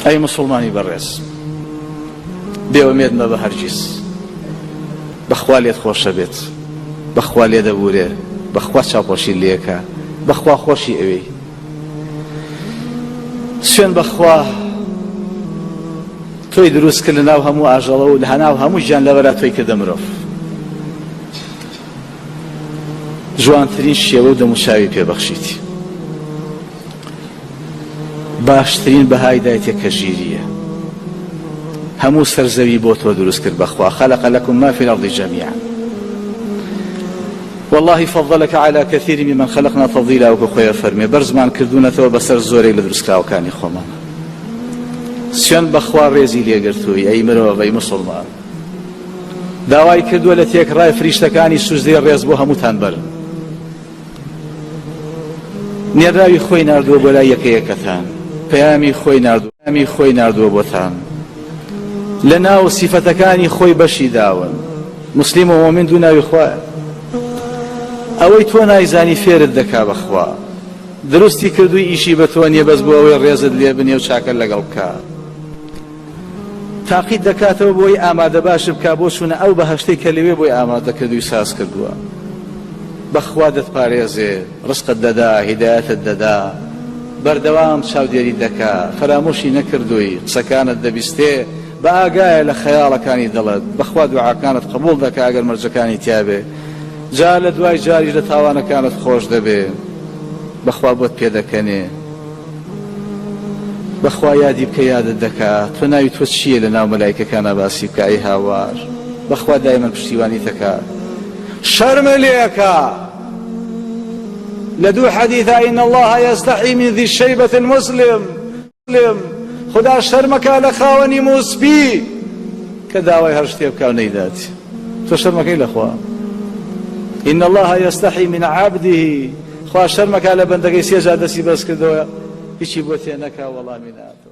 ئەی مسلمانی بەڕێز، بێوەمێد مەبە هەرگیز. بەخوا لێت خۆشە بێت، بەخوا لێ دەبورێ، بەخوا چاوپۆشی لێکە، بەخوا خۆشی ئەوەی. سوێن بەخوا تۆی دروست کرد لە ناو هەموو ئاژەڵە و لە ناو هەموو ژیان لەبەرا تۆی کردە مرۆڤ. جوانترین شێوە و دەموچاوی پێبەخشیتی، باشترین بەهای دایتێ کە ژیریە. هەموو سەرزەوی بۆ تۆ دروست کرد بەخوا. خەلق لەکم ما فی الأرض جەمیعا. والله فضلك على كثير ممن خلقنا تفضيلا وكو خويا فرمي برزمان كردونەتەوە بەسەر زۆرێک لە دروستکراوەکانی خۆمان. سوێن بەخوا ڕێزی لێگرتووی ئەی مرۆڤ، ئەی مسلمان. داوای کردووە لە تێکڕای فریشتەکانی سوزدەی ڕێز بۆ هەمووتان بەرن. نێراوی خۆی ناردووە بۆ لای یەکەیەکەتان، پەیامی خۆی ناردووە بۆتان، لە ناو سیفەتەکانی خۆی بەشی داون. مسلیم و مؤمن دوو ناوی خوایە. ئەوەی تۆ نایزانی فێرت دەکا بەخوا. دروستی کردووی ئیشی بە تۆ نییە بەس بۆ ئەوەی ڕێزت لێ بنێ و چاکە لەگەڵ بکە. تاقید دەکاتەوە بۆی ئامادە باش بکە بۆ چوونە ئەو بەهەشتەی کە لەوێ بۆی ئامادە کردووی ساز کردووە. بەخوا دەتپارێزێ، ڕزقت دەدا، هیدایەتت دەدا، بەردەوام چاودێری دەکا، فەرامۆشی نەکردووی، قسەکانت دەبیستێ، بە ئاگایە لە خەیاڵەکانی دڵت. بەخوا دوعاکانت قبوڵ دەکا ئەگەر مەرجەکانی تیابێ، جا لە دوای جاریش لە تاوانەکانت خۆش دەبێ. بەخوا بۆت پێدەکەنێ، بەخوا یادی بکە یادت دەکات. تۆ ناوی تۆ چییە لە ناو مەلایکەکانە باسی بکە ئەی هاوار. بەخوا دایمەن پشتیوانی دەکات. شەرمە لێکە لە دوو حەدیثە ئین الله یەستەحی من ذی الشەیبەة المسلم. خدا شەرمەکە لە خاوەنی موسپی کە داوای هەر شتێ بکە و نەیداتی. تۆ شەرمەکەی لەخوا. إن الله يستحي من عبده. خوا شەرمەکە لە بەندەکەی سێجا دەستی بەس کردەوە هیچی بۆ تێ نەکا وەڵامی ناتەوە.